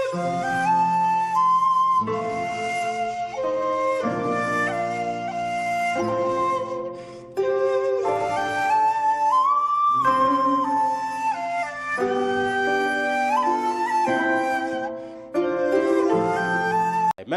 मैं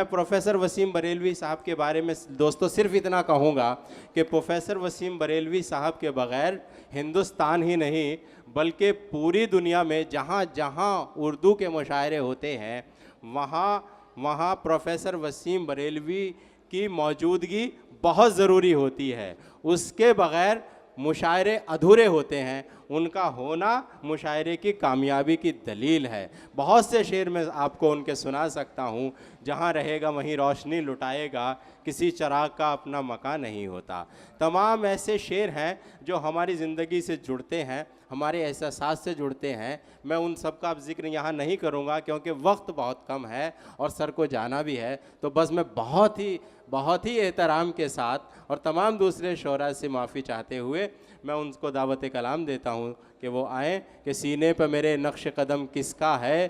प्रोफेसर वसीम बरेलवी साहब के बारे में दोस्तों सिर्फ इतना कहूँगा कि प्रोफेसर वसीम बरेलवी साहब के बग़ैर हिंदुस्तान ही नहीं बल्कि पूरी दुनिया में जहाँ जहाँ उर्दू के मुशायरे होते हैं वहाँ प्रोफेसर वसीम बरेलवी की मौजूदगी बहुत ज़रूरी होती है। उसके बग़ैर मुशायरे अधूरे होते हैं, उनका होना मुशायरे की कामयाबी की दलील है। बहुत से शेर मैं आपको उनके सुना सकता हूँ। जहाँ रहेगा वहीं रोशनी लुटाएगा, किसी चिराग का अपना मकान नहीं होता। तमाम ऐसे शेर हैं जो हमारी ज़िंदगी से जुड़ते हैं, हमारे एहसास से जुड़ते हैं। मैं उन सब का अब जिक्र यहाँ नहीं करूँगा क्योंकि वक्त बहुत कम है और सर को जाना भी है। तो बस मैं बहुत ही एहतराम के साथ और तमाम दूसरे शोरा से माफ़ी चाहते हुए मैं उनको दावत कलाम देता हूँ कि वो आएँ कि सीने पर मेरे नक्श कदम किसका है,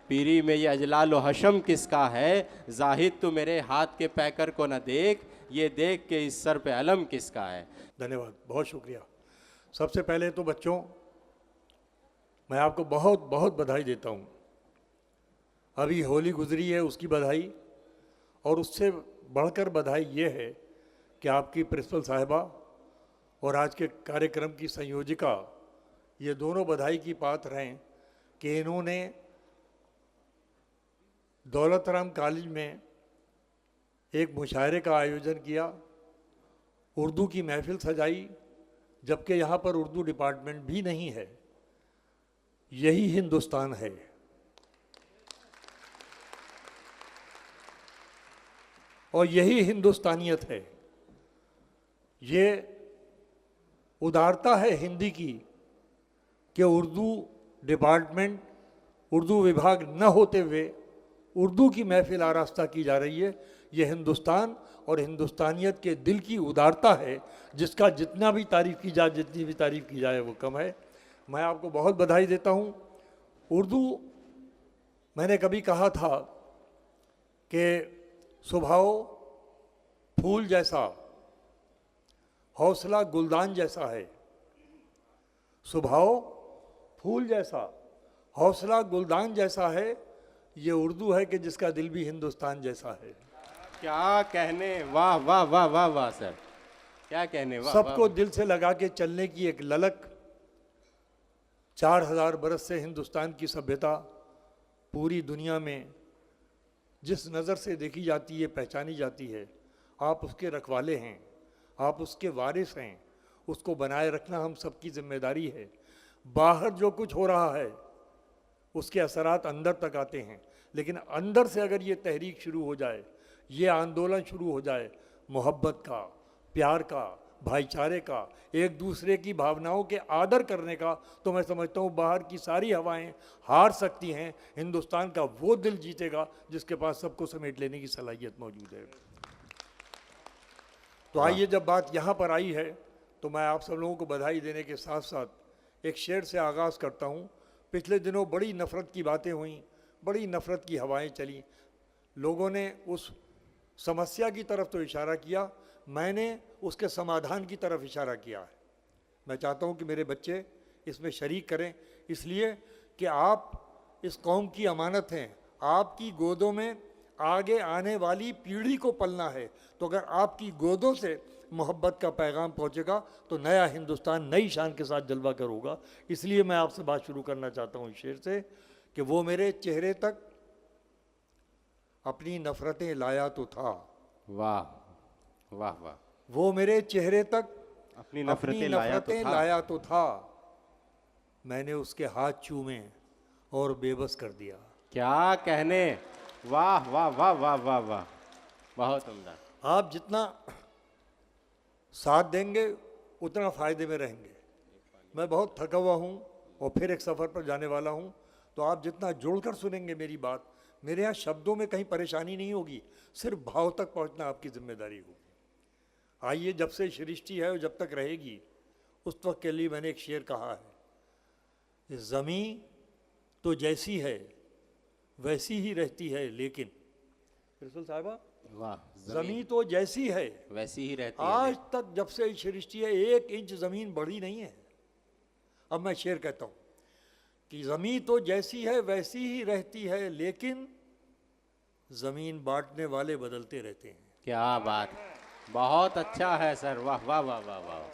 पीरी में ये अजलाल व हशम किसका है, जाहिद तू मेरे हाथ के पैकर को न देख, ये देख के इस सर पे अलम किसका है। धन्यवाद, बहुत शुक्रिया। सबसे पहले तो बच्चों मैं आपको बहुत बहुत बधाई देता हूँ। अभी होली गुजरी है उसकी बधाई, और उससे बढ़कर बधाई ये है कि आपकी प्रिंसिपल साहिबा और आज के कार्यक्रम की संयोजिका ये दोनों बधाई की पात्र हैं कि इन्होंने दौलत राम कॉलेज में एक मुशायरे का आयोजन किया, उर्दू की महफिल सजाई, जबकि यहाँ पर उर्दू डिपार्टमेंट भी नहीं है। यही हिंदुस्तान है। और यही हिंदुस्तानियत है। ये उदारता है हिंदी की कि उर्दू डिपार्टमेंट, उर्दू विभाग न होते हुए उर्दू की महफिल आरास्ता की जा रही है। ये हिंदुस्तान और हिंदुस्तानियत के दिल की उदारता है, जिसका जितना भी तारीफ़ की जाए, जितनी भी तारीफ़ की जाए वो कम है। मैं आपको बहुत बधाई देता हूँ। उर्दू, मैंने कभी कहा था कि स्वभाव फूल जैसा, हौसला गुलदान जैसा है। स्वभाव फूल जैसा, हौसला गुलदान जैसा है। ये उर्दू है कि जिसका दिल भी हिंदुस्तान जैसा है। क्या कहने, वाह वाह वाह वाह वाह सर, क्या कहने, वाह। सबको दिल से लगा के चलने की एक ललक। 4000 बरस से हिंदुस्तान की सभ्यता पूरी दुनिया में जिस नज़र से देखी जाती है, पहचानी जाती है, आप उसके रखवाले हैं, आप उसके वारिस हैं। उसको बनाए रखना हम सबकी जिम्मेदारी है। बाहर जो कुछ हो रहा है उसके असरात अंदर तक आते हैं, लेकिन अंदर से अगर ये तहरीक शुरू हो जाए, ये आंदोलन शुरू हो जाए मोहब्बत का, प्यार का, भाईचारे का, एक दूसरे की भावनाओं के आदर करने का, तो मैं समझता हूँ बाहर की सारी हवाएं हार सकती हैं। हिंदुस्तान का वो दिल जीतेगा जिसके पास सबको समेट लेने की सलाहियत मौजूद है। तो आइए, जब बात यहाँ पर आई है तो मैं आप सब लोगों को बधाई देने के साथ साथ एक शेर से आगाज़ करता हूँ। पिछले दिनों बड़ी नफ़रत की बातें हुई, बड़ी नफ़रत की हवाएं चली, लोगों ने उस समस्या की तरफ तो इशारा किया, मैंने उसके समाधान की तरफ इशारा किया है। मैं चाहता हूँ कि मेरे बच्चे इसमें शरीक करें, इसलिए कि आप इस कौम की अमानत हैं। आपकी गोदों में आगे आने वाली पीढ़ी को पलना है। तो अगर आपकी गोदों से मोहब्बत का पैगाम पहुँचेगा तो नया हिंदुस्तान नई शान के साथ जलवा कर होगा। इसलिए मैं आपसे बात शुरू करना चाहता हूँ इस शेर से कि वो मेरे चेहरे तक अपनी नफ़रतें लाया तो था। वाह वाह वाह। वो मेरे चेहरे तक अपनी नफरतें लाया तो था। मैंने उसके हाथ चूमे और बेबस कर दिया। क्या कहने, वाह वाह वाह वाह वाह वाह, बहुत उम्दा। आप जितना साथ देंगे उतना फ़ायदे में रहेंगे। मैं बहुत थका हुआ हूँ और फिर एक सफ़र पर जाने वाला हूँ, तो आप जितना जोड़कर सुनेंगे मेरी बात, मेरे यहाँ शब्दों में कहीं परेशानी नहीं होगी, सिर्फ भाव तक पहुँचना आपकी जिम्मेदारी होगी। आइए, जब से सृष्टि है और जब तक रहेगी उस वक्त के लिए मैंने एक शेर कहा है, ज़मीं तो जैसी है वैसी ही रहती है लेकिन, प्रिंसिपल साहिबा, वाह, जमीन तो जैसी है वैसी ही रहती है। आज तक जब से सृष्टि है 1 इंच जमीन बढ़ी नहीं है। अब मैं शेर कहता हूं कि जमीन तो जैसी है वैसी ही रहती है लेकिन जमीन बांटने वाले बदलते रहते हैं। क्या बात, बहुत अच्छा है सर, वाह वाह वाह वाह वाह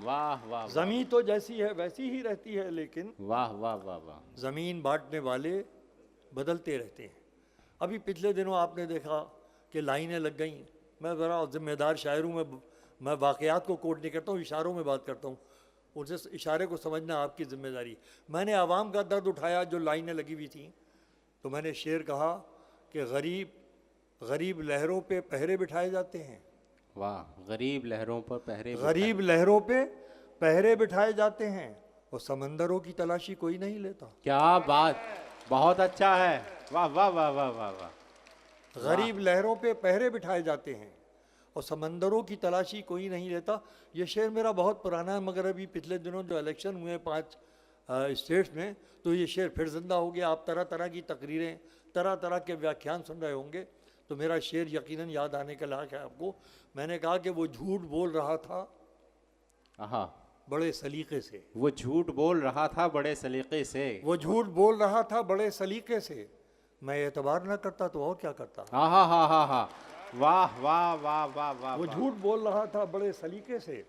वाह वाह, जमीन तो जैसी है वैसी ही रहती है लेकिन वाह वाह वाह वाह, जमीन बांटने वाले बदलते रहते हैं। अभी पिछले दिनों आपने देखा कि लाइनें लग गई। मैं ज़रा जिम्मेदार शायर हूँ, मैं वाक़यात को कोट नहीं करता हूँ, इशारों में बात करता हूँ। उनसे इशारे को समझना आपकी जिम्मेदारी। मैंने आवाम का दर्द उठाया जो लाइनें लगी हुई थी, तो मैंने शेर कहा कि गरीब लहरों पे पहरे बिठाए जाते हैं। वाह, गरीब लहरों पर पहरे गरीब लहरों पे पहरे बिठाए जाते हैं और समंदरों की तलाशी कोई नहीं लेता। क्या बात, बहुत अच्छा है, वाह वाह वाह वाह वाह वाह। गरीब लहरों पे पहरे बिठाए जाते हैं और समंदरों की तलाशी कोई नहीं लेता। ये शेर मेरा बहुत पुराना है, मगर अभी पिछले दिनों जो इलेक्शन हुए 5 स्टेट्स में, तो ये शेर फिर जिंदा हो गया। आप तरह तरह की तकरीरें, तरह तरह के व्याख्यान सुन रहे होंगे, तो मेरा शेर यकीनन याद आने के लायक है आपको। मैंने कहा कि वो झूठ बोल रहा था हाँ, बड़े सलीके से, वो झूठ बोल रहा था बड़े सलीके से, वो झूठ बोल रहा था बड़े सलीके से, मैं एतबार न करता तो और क्या करता। हाँ हाँ हाँ हाँ हाँ, वाह वाह वाह वाह वाह, वो झूठ बोल रहा था बड़े सलीके से,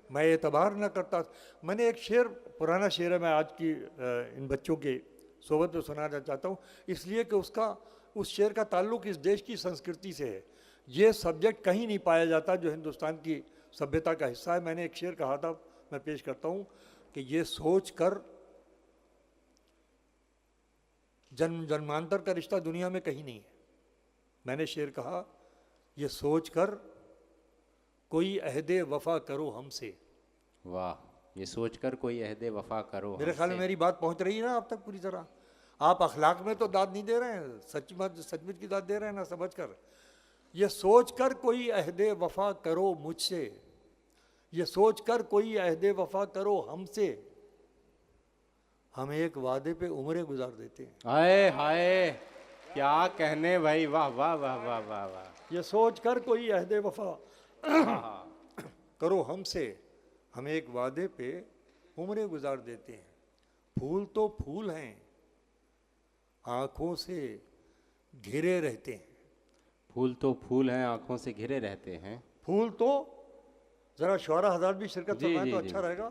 मैं एतबार न करता। मैंने एक शेर, पुराना शेर है, मैं आज की इन बच्चों के सोबत में सुनाना चाहता हूँ, इसलिए कि उस शेर का ताल्लुक इस देश की संस्कृति से है। ये सब्जेक्ट कहीं नहीं पाया जाता जो हिंदुस्तान की सभ्यता का हिस्सा है। मैंने एक शेर कहा था, मैं पेश करता हूँ कि ये सोच कर जन्म जन्मांतर का रिश्ता दुनिया में कहीं नहीं है। मैंने शेर कहा, ये सोच कर कोई अहदे वफा करो हमसे। वाह, ये सोचकर कोई अहदे वफा करो मेरे ख्याल में मेरी बात पहुंच रही है ना आप तक पूरी तरह। आप अखलाक में तो दाद नहीं दे रहे हैं, सचमुच की दाद दे रहे हैं ना समझ कर। ये सोच कर कोई अहदे वफा करो मुझसे, ये सोच कर कोई अहदे वफा करो हमसे, हम एक वादे पे उम्रें गुजार देते हैं। हाय हाय, क्या कहने भाई, वाह वाह वाह वाह वाह वाह। ये सोच कर कोई अहदे वफा करो हमसे, हम एक वादे पे उम्रें गुजार देते हैं। फूल तो फूल हैं, आंखों से घिरे रहते हैं। फूल तो फूल हैं, आंखों से घिरे रहते हैं। फूल तो, जरा शुरा हज़रात भी शिरकत जी, फरमाएं तो जी, अच्छा जी। रहेगा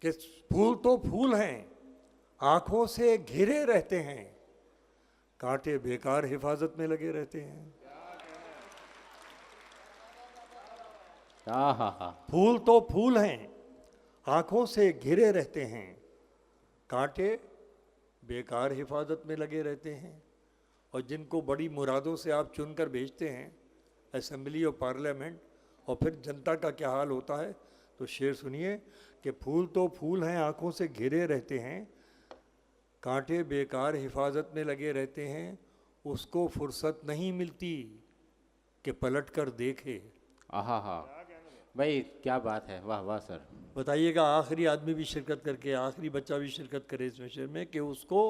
कि फूल तो फूल हैं, आंखों से घिरे रहते हैं, कांटे बेकार हिफाजत में लगे रहते हैं। हाँ हाँ हाँ, फूल तो फूल हैं, आंखों से घिरे रहते हैं, कांटे बेकार हिफाजत में लगे रहते हैं। और जिनको बड़ी मुरादों से आप चुनकर भेजते हैं असेंबली और पार्लियामेंट, और फिर जनता का क्या हाल होता है, तो शेर सुनिए कि फूल तो फूल हैं, आंखों से घिरे रहते हैं, कांटे बेकार हिफाजत में लगे रहते हैं, उसको फुर्सत नहीं मिलती कि पलट कर देखे। आहा हा, भाई क्या बात है, वाह वाह सर। बताइएगा, आखिरी आदमी भी शिरकत करके, आखिरी बच्चा भी शिरकत करे इसमें शेर में, कि उसको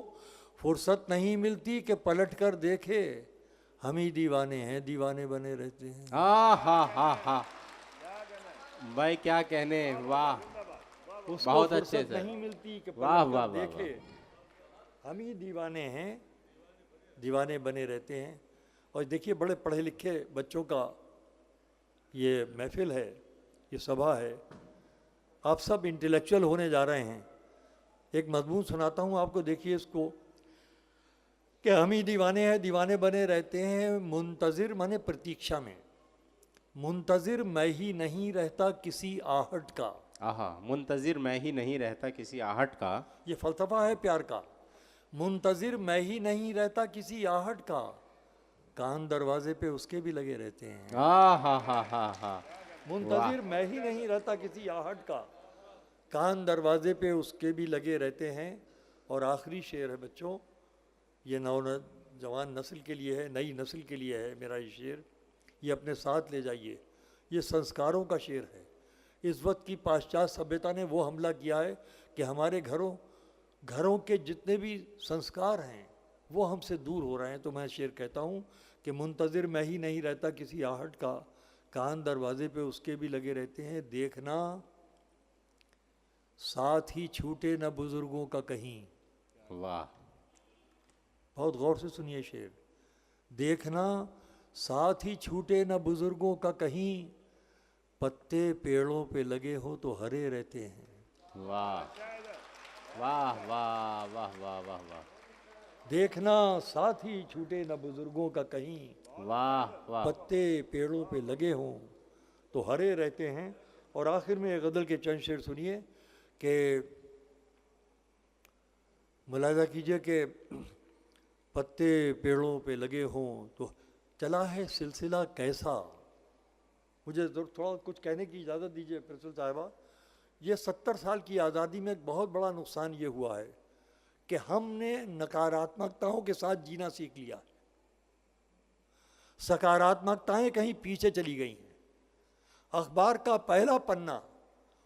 फुर्सत नहीं मिलती कि पलट कर देखे, हम ही दीवाने हैं, दीवाने बने रहते हैं। हाँ हाँ हाँ हाँ, भाई क्या कहने, वाह, उसको बहुत अच्छे फुर्सत से। नहीं मिलती कि वाह, पलट वाह, कर वाह, देखे, हम ही दीवाने हैं, दीवाने बने रहते हैं। और देखिए, बड़े पढ़े लिखे बच्चों का ये महफिल है, ये सभा है, आप सब इंटेलेक्चुअल होने जा रहे हैं। एक मजमून सुनाता हूँ आपको, देखिए इसको, कि हम ही दीवाने हैं, दीवाने बने रहते हैं, मुंतज़िर माने प्रतीक्षा में, मुंतज़िर मैं ही नहीं रहता किसी आहट का। आहा, मुंतजिर मैं ही नहीं रहता किसी आहट का। ये फ़लसफ़ा है प्यार का। मुंतज़िर मैं ही नहीं रहता किसी आहट का, कान दरवाजे पे उसके भी लगे रहते हैं। हा हा हा हा हा, मुंतज़िर मैं ही नहीं रहता किसी आहट का, कान दरवाजे पे उसके भी लगे रहते हैं। और आखिरी शेर है बच्चों, ये नौजवान नस्ल के लिए है, नई नस्ल के लिए है मेरा ये शेर, ये अपने साथ ले जाइए। ये संस्कारों का शेर है। इस वक्त की पाश्चात्य सभ्यता ने वो हमला किया है कि हमारे घरों के जितने भी संस्कार हैं, वो हमसे दूर हो रहे हैं। तो मैं शेर कहता हूँ कि मुंतज़िर मैं ही नहीं रहता किसी आहट का, कान दरवाजे पे उसके भी लगे रहते हैं। देखना साथ ही छूटे न बुजुर्गों का कहीं। वाह। बहुत गौर से सुनिए शेर। देखना साथ ही छूटे न बुजुर्गों का कहीं, पत्ते पेड़ों पे लगे हो तो हरे रहते हैं। वाह वाह वाह वाह वाह वाह वाह। देखना साथ ही छूटे न बुजुर्गों का कहीं, वाह वाह। पत्ते पेड़ों पे लगे हों तो हरे रहते हैं। और आखिर में गज़ल के चंद शेर सुनिए कि मुलाहिज़ा कीजिए कि पत्ते पेड़ों पे लगे हों तो चला है सिलसिला कैसा। मुझे थोड़ा कुछ कहने की इजाज़त दीजिए प्रिंसिपल साहिबा। ये 70 साल की आज़ादी में एक बहुत बड़ा नुकसान ये हुआ है कि हमने नकारात्मकताओं के साथ जीना सीख लिया, सकारात्मकताएं कहीं पीछे चली गई हैं। अखबार का पहला पन्ना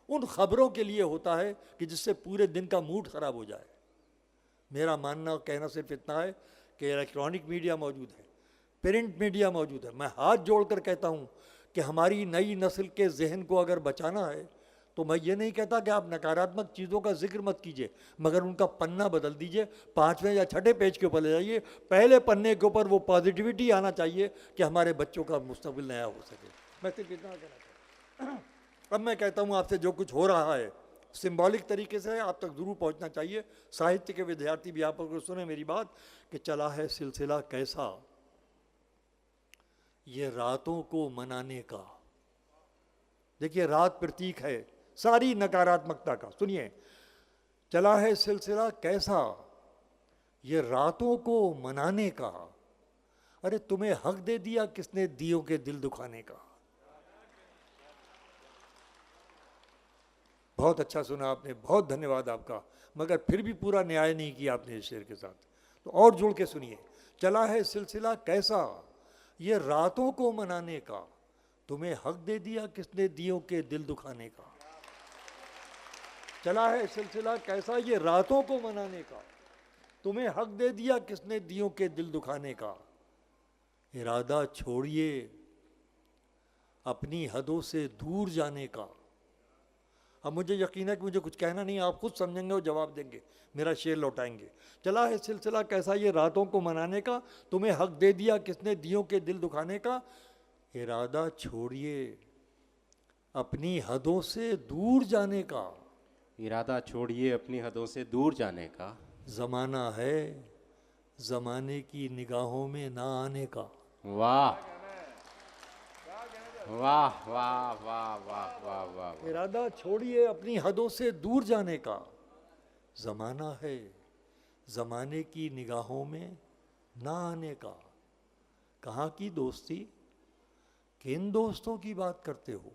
उन खबरों के लिए होता है कि जिससे पूरे दिन का मूड खराब हो जाए। मेरा मानना और कहना सिर्फ इतना है कि इलेक्ट्रॉनिक मीडिया मौजूद है, प्रिंट मीडिया मौजूद है। मैं हाथ जोड़कर कहता हूँ कि हमारी नई नस्ल के जहन को अगर बचाना है तो मैं ये नहीं कहता कि आप नकारात्मक चीज़ों का जिक्र मत कीजिए, मगर उनका पन्ना बदल दीजिए। 5वें या 6ठे पेज के ऊपर ले जाइए, पहले पन्ने के ऊपर वो पॉजिटिविटी आना चाहिए कि हमारे बच्चों का मुस्तकबिल नया हो सके। मैं सिर्फ इतना कहना चाहता हूँ। अब मैं कहता हूँ आपसे जो कुछ हो रहा है सिंबॉलिक तरीके से आप तक ज़रूर पहुँचना चाहिए। साहित्य के विद्यार्थी भी आप अगर सुने मेरी बात कि चला है सिलसिला कैसा ये रातों को मनाने का। देखिए रात प्रतीक है सारी नकारात्मकता का। सुनिए, चला है सिलसिला कैसा ये रातों को मनाने का, अरे तुम्हें हक दे दिया किसने दियों के दिल दुखाने का। बहुत अच्छा सुना आपने, बहुत धन्यवाद आपका, मगर फिर भी पूरा न्याय नहीं किया आपने इस शेर के साथ। तो और जुड़ के सुनिए, चला है सिलसिला कैसा ये रातों को मनाने का, तुम्हें हक दे दिया किसने दियों के दिल दुखाने का। चला है सिलसिला कैसा ये रातों को मनाने का, तुम्हें हक दे दिया किसने दियों के दिल दुखाने का। इरादा छोड़िए अपनी हदों से दूर जाने का। अब मुझे यकीन है कि मुझे कुछ कहना नहीं, आप खुद समझेंगे और जवाब देंगे, मेरा शेर लौटाएंगे। चला है सिलसिला कैसा ये रातों को मनाने का, तुम्हें हक दे दिया किसने दियों के दिल दुखाने का। इरादा छोड़िए अपनी हदों से दूर जाने का। इरादा छोड़िए अपनी हदों से दूर जाने का। ज़माना है ज़माने की निगाहों में ना आने का। वाह वाह वाह वाह वाह वाह वाह। इरादा छोड़िए अपनी हदों से दूर जाने का। ज़माना है ज़माने की निगाहों में ना आने का। कहाँ की दोस्ती किन दोस्तों की बात करते हो।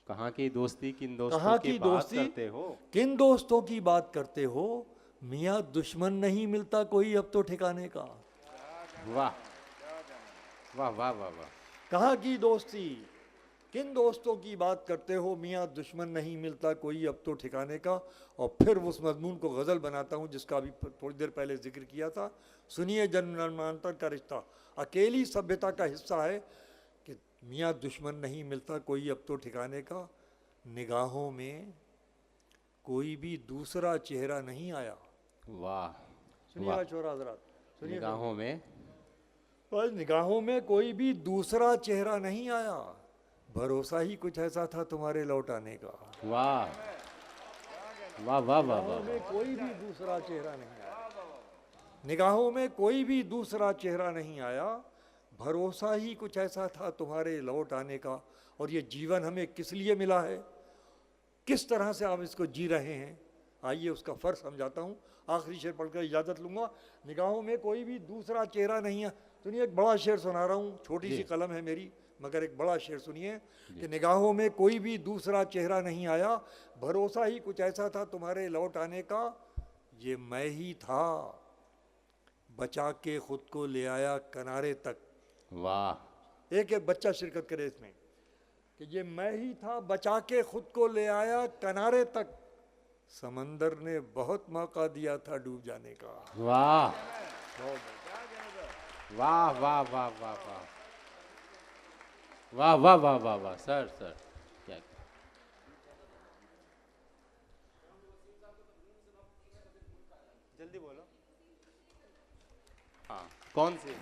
कहाँ की दोस्ती किन दोस्तों कहाँ की की बात दोस्ती करते हो। किन दोस्तों की बात करते हो। मियाँ दुश्मन नहीं मिलता कोई अब तो ठिकाने का। वाह वाह वाह वाह वाह। कहाँ की दोस्ती किन दोस्तों की बात करते हो, मियाँ दुश्मन नहीं मिलता कोई अब तो ठिकाने का। और फिर उस मजमून को गज़ल बनाता हूँ जिसका अभी थोड़ी देर पहले जिक्र किया था। सुनिए, जन्मांतर का रिश्ता अकेली सभ्यता का हिस्सा है कि मियाँ दुश्मन नहीं मिलता कोई अब तो ठिकाने का। निगाहों में कोई भी दूसरा चेहरा नहीं आया। वाह। सुनिएगा छोरा हजरात, सुनिए। निगाहों में बस निगाहों में कोई भी दूसरा चेहरा नहीं आया, भरोसा ही कुछ ऐसा था तुम्हारे लौट आने का। वाह वाह वाह वाह निगाहों वाह। में कोई भी दूसरा चेहरा नहीं आया, निगाहों में कोई भी दूसरा चेहरा नहीं आया, भरोसा ही कुछ ऐसा था तुम्हारे लौट आने का। और ये जीवन हमें किस लिए मिला है, किस तरह से हम इसको जी रहे हैं, आइए उसका फ़र्क समझाता हूँ। आखिरी शेर पढ़कर इजाज़त लूँगा। निगाहों में कोई भी दूसरा चेहरा नहीं है। सुनिए, एक बड़ा शेर सुना रहा हूँ, छोटी सी कलम है मेरी, मगर एक बड़ा शेर सुनिए कि निगाहों में कोई भी दूसरा चेहरा नहीं आया, भरोसा ही कुछ ऐसा था तुम्हारे लौट आने का। ये मैं ही था बचा के खुद को ले आया किनारे तक। वाह। एक एक बच्चा शिरकत करे इसमें कि ये मैं ही था बचा के खुद को ले आया किनारे तक, समंदर ने बहुत मौका दिया था डूब जाने का। वाह। बहुत वाह वाह वाह वाह वाह वाह वाह वाह वाह वाह सर सर क्या जल्दी बोलो। हाँ कौन सी?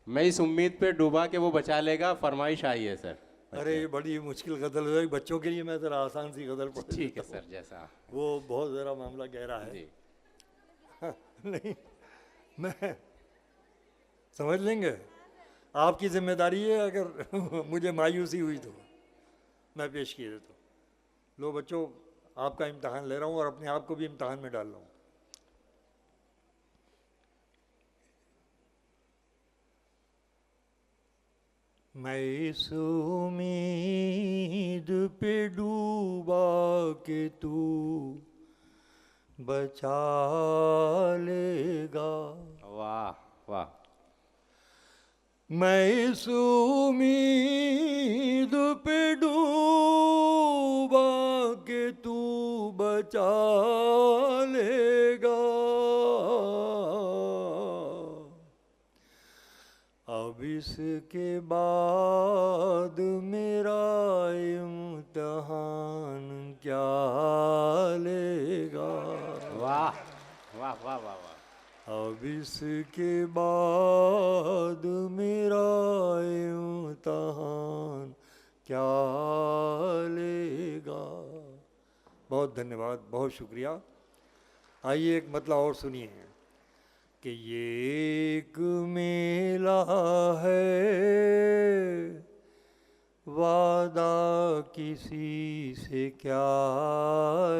मैं इस उम्मीद पे डूबा कि वो बचा लेगा, फरमाइश आई है सर। अरे ये बड़ी मुश्किल गज़ल है बच्चों के लिए, मैं ज़रा आसान सी गज़ल पढ़ ठीक है देता हूँ। सर, जैसा वो बहुत ज़रा मामला गहरा है। जी। नहीं, मैं समझ लेंगे। आपकी जिम्मेदारी है, अगर मुझे मायूसी हुई तो मैं पेश किए देता हूँ। लो बच्चों, आपका इम्तहान ले रहा हूँ और अपने आप को भी इम्तहान में डाल रहा हूँ। मैं इस उम्मीद पे डूबा के तू बचा लेगा। वाह वाह। मैं इस उम्मीद पे डूबा के तू बचा लेगा। अब इसके बाद मेरा इम्तहान क्या लेगा। वाह वाह वाह वाह वाह। अब इसके बाद मेरा इम्तहान क्या लेगा। बहुत धन्यवाद, बहुत शुक्रिया। आइए एक मतलब और सुनिए कि ये एक मेला है, वादा किसी से क्या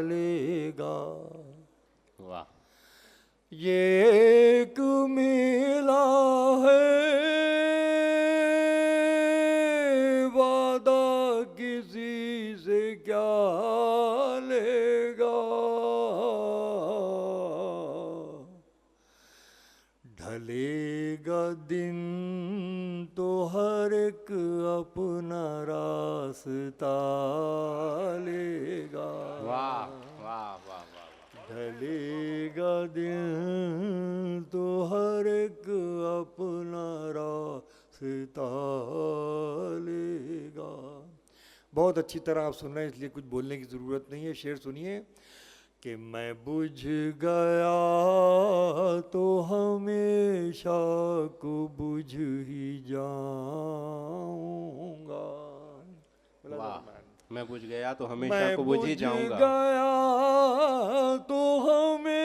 लेगा। वाह। ये एक मेला है, वादा किसी से क्या लेगा। ढलेगा दिन तो हर एक अपना रास्ता लेगा। वाह वाह वाह वाह। ढलेगा दिन तो हर एक अपना रास्ता लेगा। बहुत अच्छी तरह आप सुन रहे हैं, इसलिए कुछ बोलने की ज़रूरत नहीं है। शेर सुनिए कि मैं बुझ गया तो हमेशा को बुझ ही जाऊंगा। वाह। मैं बुझ गया तो हमेशा मैं को बुझ ही बुझ जाऊंगा। गया तो हमेशा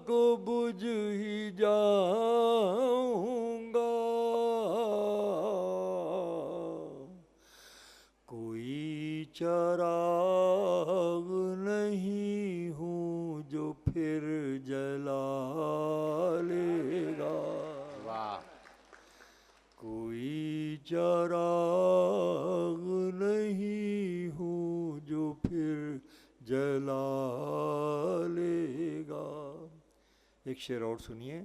को बुझ ही जाऊंगा। कोई चराग नहीं हूँ जो फिर जला लेगा। वाह। कोई चराग नहीं हूँ जो फिर जला लेगा। एक शेर और सुनिए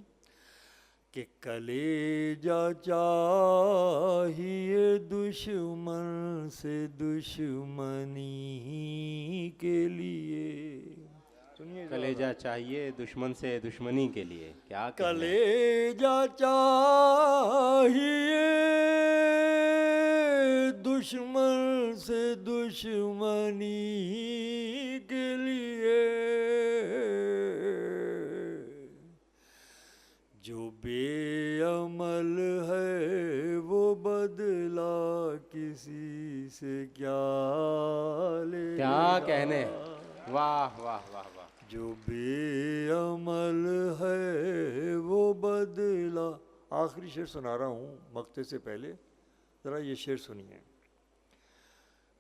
कि कलेजा चाहिए दुश्मन से दुश्मनी के लिए। सुनिए कलेजा चाहिए दुश्मन से दुश्मनी के लिए, क्या कहने? कलेजा चाहिए दुश्मन से दुश्मनी के लिए। जो बेअमल है वो बदला किसी से क्या लेगा। क्या कहने? वाह वाह वाह वाह। जो बेअमल है वो बदला। आखिरी शेर सुना रहा हूँ मक्ते से पहले, ज़रा ये शेर सुनिए।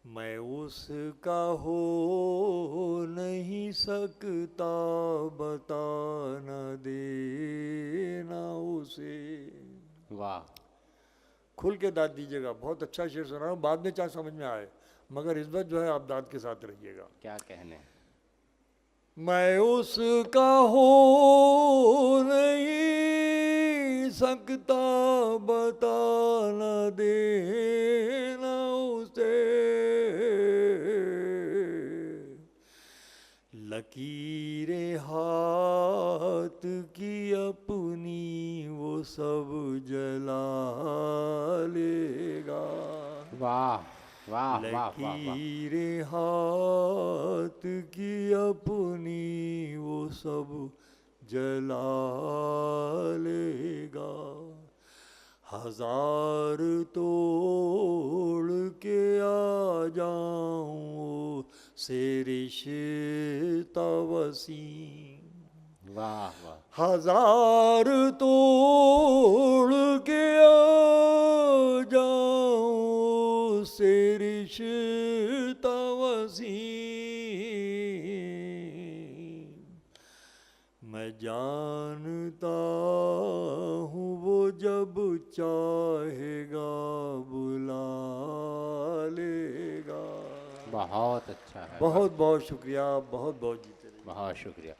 मैं उसका हो नहीं सकता बता न देना उसे। वाह। खुल के दाद दीजिएगा। बहुत अच्छा शेर सुना रहा हूँ, बाद में चाहे समझ में आए, मगर इस वक्त जो है आप दाद के साथ रहिएगा। क्या कहने? मैं उसका हो नहीं सकता बता न देना उसे। लकीर लकीरें हाथ की अपनी वो सब जला लेगा। वाह वाह वाह वाह वाह। लकीरें हाथ की अपनी वो सब जला लेगा। हजार तोड़ के आ जाऊं से रिश्ता वसीम। वाह वाह। हजार तोड़ के आ जाऊं से रिश्ता वसीम। मैं जानता हूँ वो जब चाहेगा बुला लेगा। बहुत अच्छा है। बहुत बहुत शुक्रिया, बहुत बहुत जीते रहिए। बहुत शुक्रिया।